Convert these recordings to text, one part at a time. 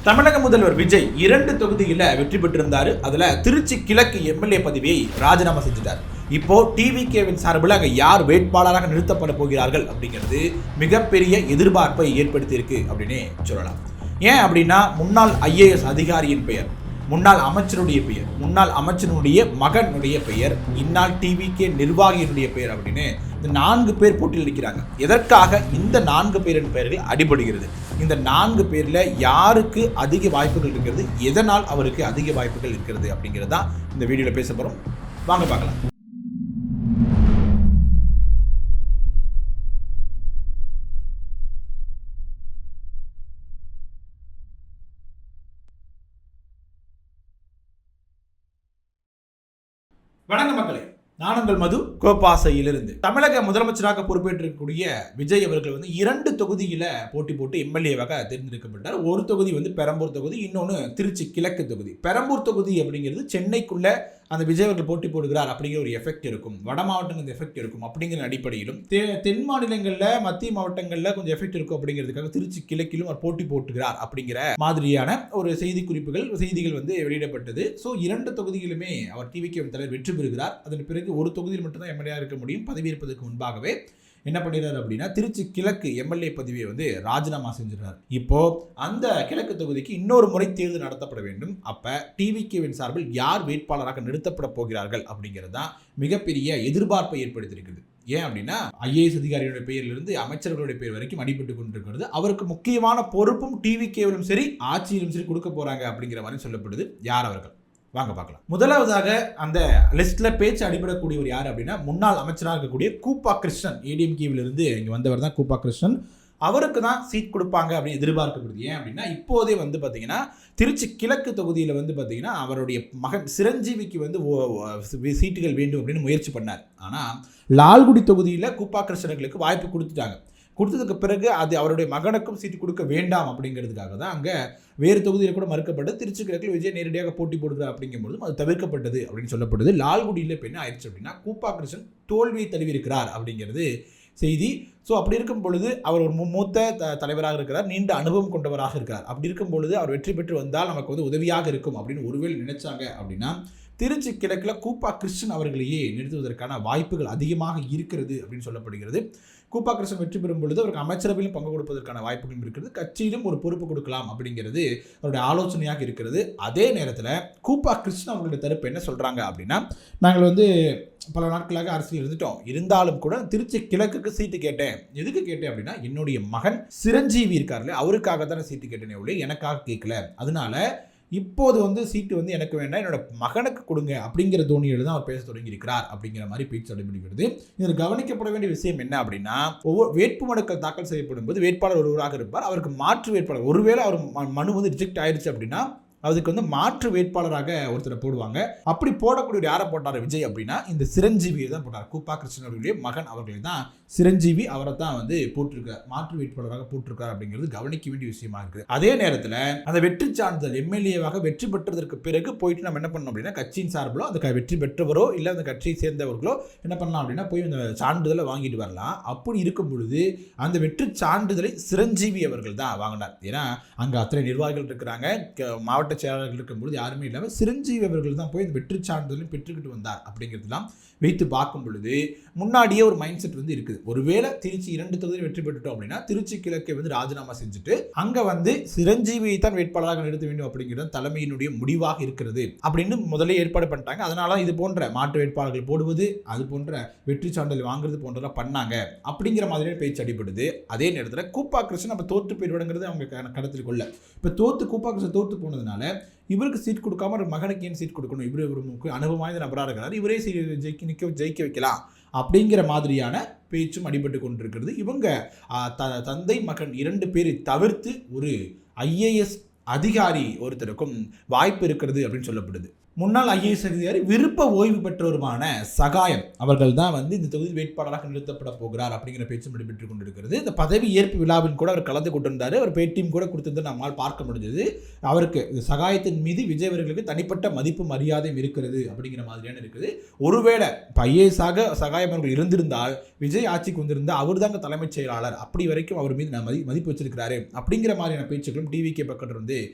தமிழக முதல்வர் விஜய் 2 தொகுதியில வெற்றி பெற்றிருந்தாரு. அதுல திருச்சி கிழக்கு எம்எல்ஏ பதவியை ராஜினாமா செஞ்சுட்டார். இப்போ டிவிகேவின் சார்பில் அங்க யார் வேட்பாளராக நிறுத்தப்பட போகிறார்கள் அப்படிங்கிறது மிகப்பெரிய எதிர்பார்ப்பை ஏற்படுத்தி இருக்கு அப்படின்னே சொல்லலாம். ஏன் அப்படின்னா முன்னாள் ஐஏஎஸ் அதிகாரியின் பெயர், முன்னாள் அமைச்சருடைய பெயர், முன்னாள் அமைச்சருடைய மகனுடைய பெயர், இந்நாள் டிவிகே நிர்வாகியினுடைய பெயர் அப்படின்னு இந்த 4 பேர் போட்டியில் நிற்கிறாங்க. எதற்காக இந்த 4 பேரின் பெயர்கள் அடிபடுகிறது? இந்த 4 பேர்ல யாருக்கு அதிக வாய்ப்புகள் இருக்கிறது, எதனால் அவருக்கு அதிக வாய்ப்புகள் இருக்கிறது அப்படிங்கிறது தான் இந்த வீடியோவில் பேச போகிறோம். வாங்க பார்க்கலாம். வணக்கம் மக்களே, நான் உங்கள் மது கோப்பாசையிலிருந்து. தமிழக முதலமைச்சராக பொறுப்பேற்றிருக்கக்கூடிய விஜய் அவர்கள் 2 தொகுதியில போட்டி போட்டு எம்எல்ஏவாக தேர்ந்தெடுக்கப்பட்டார். ஒரு தொகுதி பெரம்பூர் தொகுதி, இன்னொன்று திருச்சி கிழக்கு தொகுதி. பெரம்பூர் தொகுதி அப்படிங்கிறது சென்னைக்குள்ள அந்த விஜய் அவர்கள் போட்டி போடுகிறார் அப்படிங்கிற ஒரு எஃபெக்ட் இருக்கும், வட மாவட்டங்கள் எஃபெக்ட் இருக்கும் அப்படிங்கிற அடிப்படையிலும் தென் மாநிலங்களில் மத்திய மாவட்டங்களில் கொஞ்சம் எஃபெக்ட் இருக்கும் அப்படிங்கிறதுக்காக திருச்சி கிழக்கிலும் அவர் போட்டி போட்டுகிறார் அப்படிங்கிற மாதிரியான ஒரு செய்திகள் வெளியிடப்பட்டது. ஸோ 2 தொகுதிகளுமே அவர் டிவிகே தலைவர் வெற்றி பெறுகிறார். அதன் பிறகு ஒரு தொகுதியில் மட்டும்தான் எம்எல்ஏ இருக்க முடியும். பதவியேற்பதற்கு முன்பாகவே என்ன பண்ணிடுறாரு அப்படின்னா திருச்சி கிழக்கு எம்எல்ஏ பதவியை ராஜினாமா செஞ்சிடறாரு. இப்போ அந்த கிழக்கு தொகுதிக்கு இன்னொரு முறை தேர்தல் நடத்தப்பட வேண்டும். அப்ப டிவிகேவின் சார்பில் யார் வேட்பாளராக நிறுத்தப்பட போகிறார்கள் அப்படிங்கிறது தான் மிகப்பெரிய எதிர்பார்ப்பை ஏற்படுத்தியிருக்குது. ஏன் அப்படின்னா ஐஏஎஸ் அதிகாரிகளுடைய பெயரிலிருந்து அமைச்சர்களுடைய பெயர் வரைக்கும் அடிபட்டு கொண்டிருக்கிறது. அவருக்கு முக்கியமான பொறுப்பும் டிவிகேவிலும் சரி ஆட்சியிலும் சரி கொடுக்க போறாங்க அப்படிங்கிற மாதிரி சொல்லப்படுது. யார் அவர்கள்? வாங்க பார்க்கலாம். முதலாவதாக அந்த லிஸ்ட்ல பேச்சு அடிபடக்கூடியவர் யார் அப்படின்னா முன்னாள் அமைச்சராக இருக்கக்கூடிய கூப்பா கிருஷ்ணன், ஏடிஎம்கேவில் இருந்து இங்க வந்தவர் தான் கூப்பா கிருஷ்ணன். அவருக்கு தான் சீட் கொடுப்பாங்க அப்படின்னு எதிர்பார்க்கப்படுது. ஏன் அப்படின்னா இப்போதே பார்த்தீங்கன்னா திருச்சி கிழக்கு தொகுதியில் பார்த்தீங்கன்னா அவருடைய மகன் சிரஞ்சீவிக்கு சீட்டுகள் வேண்டும் அப்படின்னு முயற்சி பண்ணார். ஆனால் லால்குடி தொகுதியில் கூப்பா கிருஷ்ணர்களுக்கு வாய்ப்பு கொடுத்துட்டாங்க. கொடுத்ததுக்கு பிறகு அது அவருடைய மகனுக்கும் சீட்டு கொடுக்க வேண்டாம் அப்படிங்கிறதுக்காக தான் அங்கே வேறு தொகுதியில் கூட மறுக்கப்பட்டு திருச்சி கிழக்கில் விஜய் நேரடியாக போட்டி போடுகிறார் அப்படிங்கும்போது அது தவிர்க்கப்பட்டது அப்படின்னு சொல்லப்படுது. லால்குடியில் இப்போ என்ன ஆயிடுச்சு அப்படின்னா கூப்பா கிருஷ்ணன் தோல்வியை தழுவியிருக்கிறார் அப்படிங்கிறது செய்தி. ஸோ அப்படி இருக்கும் பொழுது அவர் ஒரு மூத்த தலைவராக இருக்கிறார், நீண்ட அனுபவம் கொண்டவராக இருக்கிறார். அப்படி இருக்கும் பொழுது அவர் வெற்றி பெற்று வந்தால் நமக்கு உதவியாக இருக்கும் அப்படின்னு ஒருவேளை நினைச்சாங்க அப்படின்னா திருச்சி கிழக்கில் கூப்பா கிருஷ்ணன் அவர்களையே நிறுத்துவதற்கான வாய்ப்புகள் அதிகமாக இருக்கிறது அப்படின்னு சொல்லப்படுகிறது. கூப்பா கிருஷ்ணன் வெற்றி பெறும் பொழுது அவருக்கு அமைச்சரவையிலும் பங்கு கொடுப்பதற்கான வாய்ப்புகளும் இருக்கிறது, கட்சியிலும் ஒரு பொறுப்பு கொடுக்கலாம் அப்படிங்கிறது அவருடைய ஆலோசனையாக இருக்கிறது. அதே நேரத்தில் கூப்பா கிருஷ்ணன் அவர்களுடைய தரப்பு என்ன சொல்கிறாங்க அப்படின்னா நாங்கள் பல நாட்களாக அரசியல் இருந்துட்டோம், இருந்தாலும் கூட திருச்சி கிழக்குக்கு சீட்டு கேட்டேன். எதுக்கு கேட்டேன் அப்படின்னா என்னுடைய மகன் சிரஞ்சீவி இருக்காருல்ல அவருக்காக தானே சீட்டு கேட்டேனே ஒழிய எனக்காக கேட்கல. அதனால இப்போது சீட்டு எனக்கு வேண்டாம், என்னோட மகனுக்கு கொடுங்க அப்படிங்கிற தோணியில் தான் அவர் பேச தொடங்கியிருக்கிறார் அப்படிங்கிற மாதிரி பேச்சு அடிபடுகிறது. இதில் கவனிக்கப்பட வேண்டிய விஷயம் என்ன அப்படின்னா ஒவ்வொரு வேட்புமனுக்கள் தாக்கல் செய்யப்படும் போது வேட்பாளர் ஒருவராக இருப்பார், அவருக்கு மாற்று வேட்பாளர் ஒருவேளை அவர் மனு ரிஜெக்ட் ஆயிடுச்சு அப்படின்னா அதுக்கு மாற்று வேட்பாளராக ஒருத்தரை போடுவாங்க. அப்படி போடக்கூடிய யாரை போட்டார் விஜய் அப்படின்னா இந்த சிரஞ்சீவியை தான் போட்டார். கூப்பா கிருஷ்ணன் அவர்களுடைய மகன் அவர்களை தான் சிரஞ்சீவி அவரை தான் போட்டிருக்கார், மாற்று வேட்பாளராக போட்டிருக்கார் அப்படிங்கிறது கவனிக்க வேண்டிய விஷயமா இருக்குது. அதே நேரத்தில் அந்த வெற்றி சான்றிதழ் எம்எல்ஏவாக வெற்றி பெற்றதற்கு பிறகு போயிட்டு நம்ம என்ன பண்ணணும் அப்படின்னா கட்சியின் சார்பிலோ அந்த வெற்றி பெற்றவரோ இல்லை அந்த கட்சியை சேர்ந்தவர்களோ என்ன பண்ணலாம் அப்படின்னா போய் அந்த சான்றிதழை வாங்கிட்டு வரலாம். அப்படி இருக்கும் பொழுது அந்த வெற்றி சான்றிதழை சிரஞ்சீவி அவர்கள் தான் வாங்கினார். ஏன்னா அங்கே அத்தனை நிர்வாகிகள் இருக்கிறாங்க, மாவட்ட செயலாளர்கள் இருக்கும்போது யாருமே இல்லாமல் சிரஞ்சீவி அவர்கள் தான் போய் இந்த வெற்றி சான்றிதழையும் பெற்றுக்கிட்டு வந்தார் அப்படிங்கிறதுலாம் வைத்து பார்க்கும் பொழுது முன்னாடியே ஒரு மைண்ட் செட் இருக்குது. ஒருவேளை திருச்சி 2 தொகுதியில் வெற்றி பெற்றுட்டோம் அப்படின்னா திருச்சி கிழக்கை ராஜினாமா செஞ்சுட்டு அங்கே சிரஞ்சீவியை தான் வேட்பாளராக நிறுத்த வேண்டும் அப்படிங்கிறது தலைமையினுடைய முடிவாக இருக்கிறது அப்படின்னு முதலே ஏற்பாடு பண்ணிட்டாங்க. அதனால இது போன்ற மாற்று வேட்பாளர்கள் போடுவது, அது போன்ற வெற்றி சான்றிதழ் வாங்குறது போன்றதெல்லாம் பண்ணாங்க அப்படிங்கிற மாதிரியான பேச்சு அடிபடுது. அதே நேரத்தில் கூப்பா கிருஷ்ணன் நம்ம தோற்று போயிடுவாங்கிறது அவங்க கருத்தில் கொள்ள இப்போ கூப்பா கிருஷ்ணன் தோற்று போனதுனால இவருக்கு சீட் கொடுக்காம ஒரு மகனுக்கு ஏன் சீட் கொடுக்கணும், இவரு ஒரு அனுபவம் வாய்ந்த நபராக இருக்கிறார், இவரே ஜெயிக்க வைக்கலாம் அப்படிங்கிற மாதிரியான பேச்சும் அடிபட்டு கொண்டிருக்கிறது. இவங்க தந்தை மகன் 2 பேரை தவிர்த்து ஒரு ஐஏஎஸ் அதிகாரி ஒருத்தருக்கும் வாய்ப்பு இருக்கிறது அப்படின்னு சொல்லப்படுது. முன்னாள் ஐஏஎஸ் அதிகாரி விருப்ப ஓய்வு பெற்றவருமான சகாயம் அவர்கள் தான் இந்த தொகுதி வேட்பாளராக நிறுத்தப்பட போகிறார் அப்படிங்கிற பேச்சும் நடைபெற்றுக் கொண்டிருக்கிறது. இந்த பதவி ஏற்பு விழாவில் கூட அவர் கலந்து கொண்டிருந்தார், அவர் பேட்டியும் கூட கொடுத்தது நம்மால் பார்க்க முடிஞ்சது. அவருக்கு சகாயத்தின் மீது விஜய் அவர்களுக்கு தனிப்பட்ட மதிப்பு மரியாதையும் இருக்கிறது அப்படிங்கிற மாதிரியான இருக்குது. ஒருவேளை இப்போ ஐஏஎஸ்ஸாக சகாயம் அவர்கள் இருந்திருந்தால் விஜய் ஆட்சிக்கு வந்திருந்தால் அவர் தாங்க தலைமைச் செயலாளர், அப்படி வரைக்கும் அவர் மீது நான் மதிப்பு வச்சிருக்கிறாரு அப்படிங்கிற மாதிரியான பேச்சுக்களும் டிவிகே பக்கத்தில்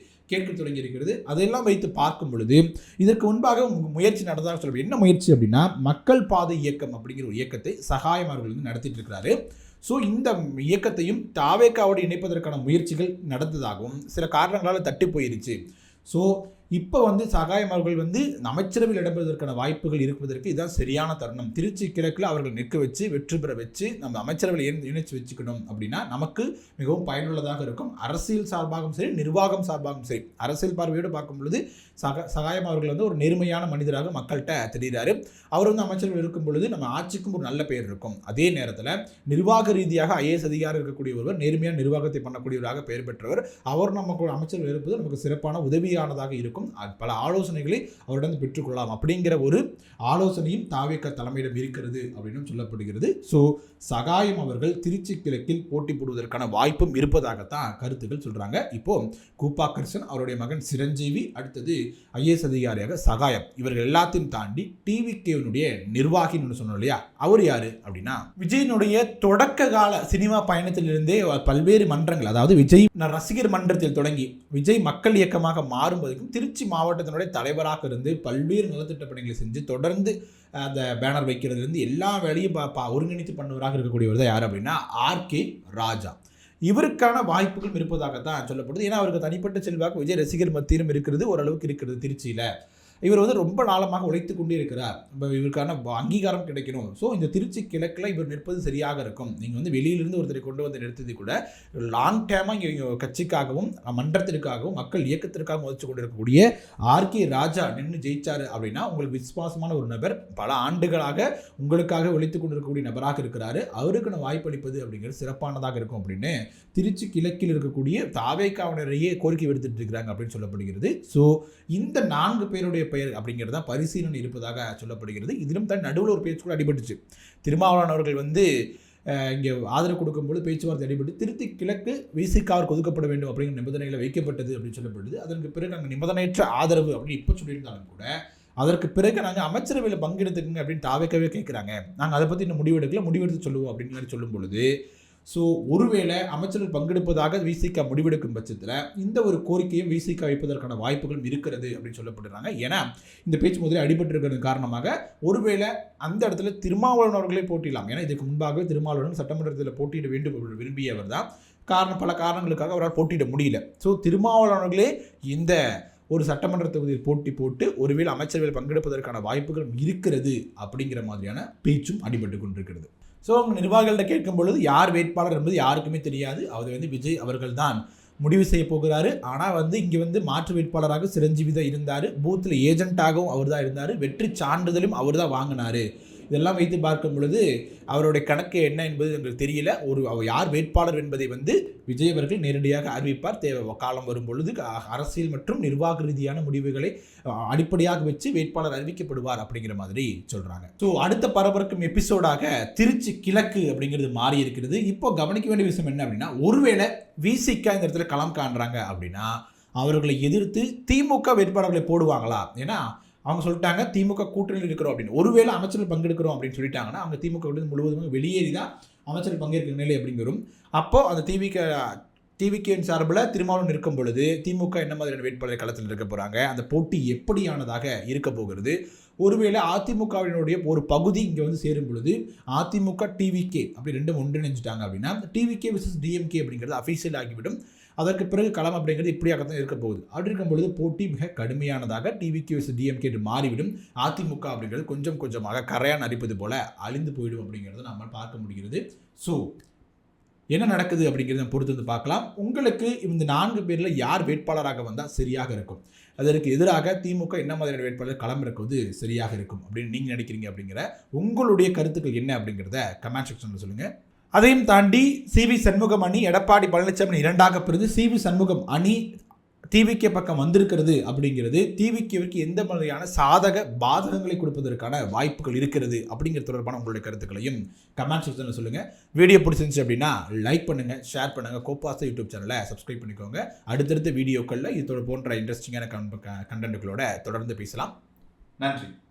கேட்க தொடங்கி இருக்கிறது. அதையெல்லாம் வைத்து பார்க்கும் பொழுது இதற்கு முன்பாக முயற்சி நடந்ததாக சொல்ல என்ன முயற்சி அப்படின்னா மக்கள் பாதை இயக்கம் அப்படிங்கிற ஒரு இயக்கத்தை சகாயம் அவர்கள் வந்து நடத்திட்டு இருக்கிறாரு. ஸோ இந்த இயக்கத்தையும் தாவேக்காவோடு இணைப்பதற்கான முயற்சிகள் நடந்ததாகவும் சில காரணங்களால் தட்டி போயிருச்சு. ஸோ இப்போ வந்து சகாயம் அவர்கள் வந்து அமைச்சரவையில் இடம்பெறுவதற்கான வாய்ப்புகள் இருப்பதற்கு இதுதான் சரியான தருணம். திருச்சி கிழக்கில் அவர்கள் நிற்க வச்சு வெற்றி பெற வச்சு நம்ம அமைச்சரவையில் இணைச்சு வச்சுக்கணும் அப்படின்னா நமக்கு மிகவும் பயனுள்ளதாக இருக்கும். அரசியல் சார்பாகவும் சரி, நிர்வாகம் சார்பாகவும் சரி. அரசியல் பார்வையோடு பார்க்கும் பொழுது சகாயம் அவர்கள் வந்து ஒரு நேர்மையான மனிதராக மக்கள்கிட்ட தெரிகிறாரு. அவர் வந்து அமைச்சர்கள் இருக்கும் பொழுது நம்ம ஆட்சிக்கும் ஒரு நல்ல பெயர் இருக்கும். அதே நேரத்தில் நிர்வாக ரீதியாக IAS அதிகாரி இருக்கக்கூடிய ஒருவர், நேர்மையான நிர்வாகத்தை பண்ணக்கூடியவராக பெயர் பெற்றவர். அவர் நமக்கு அமைச்சர்கள் இருப்பது நமக்கு சிறப்பான உதவியானதாக இருக்கும். பல ஆலோசனைகளை அவரிடம் பெற்றுக்கொள்ளலாம் அப்படிங்கிற ஒரு ஆலோசனையும் தாவேக்கா தலைமையிடம் இருக்கிறது அப்படின்னு சொல்லப்படுகிறது. ஸோ சகாயம் அவர்கள் திருச்சி கிழக்கில் போட்டி போடுவதற்கான வாய்ப்பும் இருப்பதாகத்தான் கருத்துக்கள் சொல்றாங்க. இப்போ கூப்பாக்கர்சன், அவருடைய மகன் சிரஞ்சீவி, அடுத்தது IAS அதிகாரியாக சகாயம், இவர்கள் எல்லாத்தையும் தாண்டி டிவிகேனுடைய நிர்வாகின்னு சொன்னோம் இல்லையா, அவர் யாரு அப்படின்னா விஜயனுடைய தொடக்க கால சினிமா பயணத்திலிருந்தே பல்வேறு மன்றங்கள், அதாவது விஜய் ரசிகர் மன்றத்தில் தொடங்கி விஜய் மக்கள் இயக்கமாக மாறும் வரைக்கும் திருச்சி மாவட்டத்தினுடைய தலைவராக இருந்து பல்வேறு நலத்திட்ட பணிகளை செஞ்சு தொடர்ந்து அந்த பேனர் வைக்கிறதுலேருந்து எல்லா வேலையும் ஒருங்கிணைத்து பண்ணுவராக இருக்கக்கூடியவர் தான் யார் அப்படின்னா RK ராஜா. இவருக்கான வாய்ப்புகளும் இருப்பதாகத்தான் சொல்லப்படுது. ஏன்னா அவருக்கு தனிப்பட்ட செல்வாக்கு விஜய் ரசிகர் மத்தியிலும் இருக்கிறது, ஓரளவுக்கு இருக்கிறது திருச்சியில். இவர் வந்து ரொம்ப நாளமாக உழைத்து கொண்டே இருக்கிறார். இவருக்கான அங்கீகாரம் கிடைக்கணும். ஸோ இந்த திருச்சி கிழக்கில் இவர் நிற்பது சரியாக இருக்கும். நீங்கள் வந்து வெளியிலிருந்து ஒருத்தரை கொண்டு வந்து நிறுத்தது கூட லாங் டேமாக இங்கே கட்சிக்காகவும் மன்றத்திற்காகவும் மக்கள் இயக்கத்திற்காகவும் முயற்சி கொண்டு இருக்கக்கூடிய RK ராஜா நின்று ஜெயிச்சார் அப்படின்னா உங்களுக்கு விசுவாசமான ஒரு நபர், பல ஆண்டுகளாக உங்களுக்காக உழைத்து கொண்டு இருக்கக்கூடிய நபராக இருக்கிறாரு, அவருக்கான வாய்ப்பளிப்பது அப்படிங்கிறது சிறப்பானதாக இருக்கும் அப்படின்னு திருச்சி கிழக்கில் இருக்கக்கூடிய தாவேக்காவினரையே கோரிக்கை விடுத்துட்டு இருக்கிறாங்க அப்படின்னு சொல்லப்படுகிறது. ஸோ இந்த 4 பேருடைய பெயர் அப்படிங்கிறது தான் பரிசீலனை இருப்பதாக சொல்லப்படுகிறது. இதிலும் தான் நடுவில் ஒரு பேச்சு கூட அடிபட்டுச்சு. திருமாவளவன் அவர்கள் வந்து இங்கே ஆதரவு கொடுக்கும்போது பேச்சுவார்த்தை அடிபட்டு திருச்சி கிழக்கு விசிகாவிற்கு ஒதுக்கப்பட வேண்டும் அப்படிங்கிற நிபந்தனைகளை வைக்கப்பட்டது அப்படின்னு சொல்லப்படுது. அதற்கு பிறகு நாங்கள் நிபந்தனையற்ற ஆதரவு அப்படின்னு இப்போ சொல்லியிருந்தாலும் கூட அதற்கு பிறகு நாங்கள் அமைச்சரவையில் பங்கெடுத்துக்குங்க அப்படின்னு தாவேக்கவே கேட்குறாங்க. நாங்கள் அதை பற்றி இன்னும் முடிவெடுத்து சொல்லுவோம் அப்படின்னு மாதிரி சொல்லும் பொழுது, ஸோ ஒருவேளை அமைச்சர்கள் பங்கெடுப்பதாக விசிகா முடிவெடுக்கும் பட்சத்தில் இந்த ஒரு கோரிக்கையும் விசிகா வைப்பதற்கான வாய்ப்புகளும் இருக்கிறது அப்படின்னு சொல்லப்படுறாங்க. ஏன்னா இந்த பேச்சு முதலில் அடிபட்டிருக்கிறது காரணமாக ஒருவேளை அந்த இடத்துல திருமாவளவன் அவர்களே போட்டிடலாம். ஏன்னா இதுக்கு முன்பாகவே திருமாவளவன் சட்டமன்றத்தில் போட்டியிட வேண்டும் விரும்பியவர் தான். பல காரணங்களுக்காக அவரால் போட்டியிட முடியல. ஸோ திருமாவளவன் அவர்களே இந்த ஒரு சட்டமன்ற தொகுதியில் போட்டி போட்டு ஒருவேளை அமைச்சரவையில் பங்கெடுப்பதற்கான வாய்ப்புகளும் இருக்கிறது அப்படிங்கிற மாதிரியான பேச்சும் அடிபட்டு கொண்டிருக்கிறது. ஸோ அவங்க நிர்வாகிகள்கிட்ட கேட்கும் பொழுது யார் வேட்பாளர் என்பது யாருக்குமே தெரியாது. அவர் வந்து விஜய் அவர்கள் தான் முடிவு செய்ய போகிறாரு. ஆனால் வந்து இங்கே வந்து மாற்று வேட்பாளராக சிரஞ்சீவி தான் இருந்தார், பூத்தில் ஏஜென்ட்டாகவும் அவர் தான் இருந்தார், வெற்றி சான்றிதழும் அவர் தான் வாங்கினார். இதெல்லாம் வைத்து பார்க்கும் பொழுது அவருடைய கணக்கு என்ன என்பது எங்களுக்கு தெரியல. அவர் யார் வேட்பாளர் என்பதை வந்து விஜய் அவர்கள் நேரடியாக அறிவிப்பார். காலம் வரும் பொழுது அரசியல் மற்றும் நிர்வாக ரீதியான முடிவுகளை அடிப்படையாக வச்சு வேட்பாளர் அறிவிக்கப்படுவார் அப்படிங்கிற மாதிரி சொல்றாங்க. ஸோ அடுத்த பரபரக்கும் எபிசோடாக திருச்சி கிழக்கு அப்படிங்கிறது மாறி இருக்கிறது. இப்போ கவனிக்க வேண்டிய விஷயம் என்ன அப்படின்னா, ஒருவேளை விசிகா இந்த இடத்துல களம் காண்றாங்க அப்படின்னா அவர்களை எதிர்த்து திமுக வேட்பாளர்களை போடுவாங்களா? ஏன்னா அவங்க சொல்லிட்டாங்க திமுக கூட்டணியில் இருக்கிறோம் அப்படின்னு. ஒருவேளை அமைச்சர்கள் பங்கெடுக்கிறோம் அப்படின்னு சொல்லிட்டாங்கன்னா அவங்க திமுக முழுவதுமாக வெளியேறி தான் அமைச்சர்கள் பங்கேற்கிற நிலை அப்படிங்கிறோம். அப்போ அந்த டிவிகேயின் சார்பில் திருமாவளவன் இருக்கும் பொழுது திமுக என்ன மாதிரியான வேட்பாளர் களத்தில் இருக்க போகிறாங்க, அந்த போட்டி எப்படியானதாக இருக்க போகிறது. ஒருவேளை அதிமுகவினுடைய ஒரு பகுதி இங்கே வந்து சேரும் பொழுது அதிமுக டிவிகே அப்படி ரெண்டும் ஒன்றிணைஞ்சிட்டாங்க அப்படின்னா டிவிகே விசஸ் டிஎம்கே அப்படிங்கிறது அஃபீஷியல் ஆகிவிடும். அதற்கு பிறகு களம் அப்படிங்கிறது இப்படியாகத்தான் இருக்க போகுது. அப்படி இருக்கும் பொழுது போட்டி மிக கடுமையானதாக டிவிகே விசஸ் டிஎம்கே என்று மாறிவிடும். அதிமுக அப்படிங்கிறது கொஞ்சம் கொஞ்சமாக கரையான் அரிப்பது போல அழிந்து போயிடும் அப்படிங்கிறத நம்ம பார்க்க முடிகிறது. ஸோ என்ன நடக்குது அப்படிங்கிறத பொறுத்து வந்து பார்க்கலாம். உங்களுக்கு இந்த 4 பேரில் யார் வேட்பாளராக வந்தால் சரியாக இருக்கும், அதற்கு எதிராக திமுக என்ன மாதிரியான வேட்பாளர் களம் இறக்குவது சரியாக இருக்கும் அப்படின்னு நீங்கள் நினைக்கிறீங்க அப்படிங்கிற உங்களுடைய கருத்துக்கள் என்ன அப்படிங்கிறத கமெண்ட் செக்ஷனில் சொல்லுங்கள். அதையும் தாண்டி CV சண்முகம் அணி எடப்பாடி பழனிசாமி 2ஆக பிரிந்து CV சண்முகம் அணி டிவிகே பக்கம் வந்திருக்கிறது அப்படிங்கிறது டிவிகேவிற்கு எந்த மாதிரியான சாதக பாதகங்களை கொடுப்பதற்கான வாய்ப்புகள் இருக்கிறது அப்படிங்கிற தொடர்பான உங்களுடைய கருத்துக்களையும் கமெண்ட் செக்ஷனில் சொல்லுங்கள். வீடியோ பிடிச்சிருந்துச்சு அப்படின்னா லைக் பண்ணுங்கள், ஷேர் பண்ணுங்கள், கோபாசா யூடியூப் சேனலை சப்ஸ்கிரைப் பண்ணிக்கோங்க. அடுத்தடுத்த வீடியோக்களில் இது போன்ற இன்ட்ரெஸ்டிங்கான கண்டென்ட்டுகளோட தொடர்ந்து பேசலாம். நன்றி.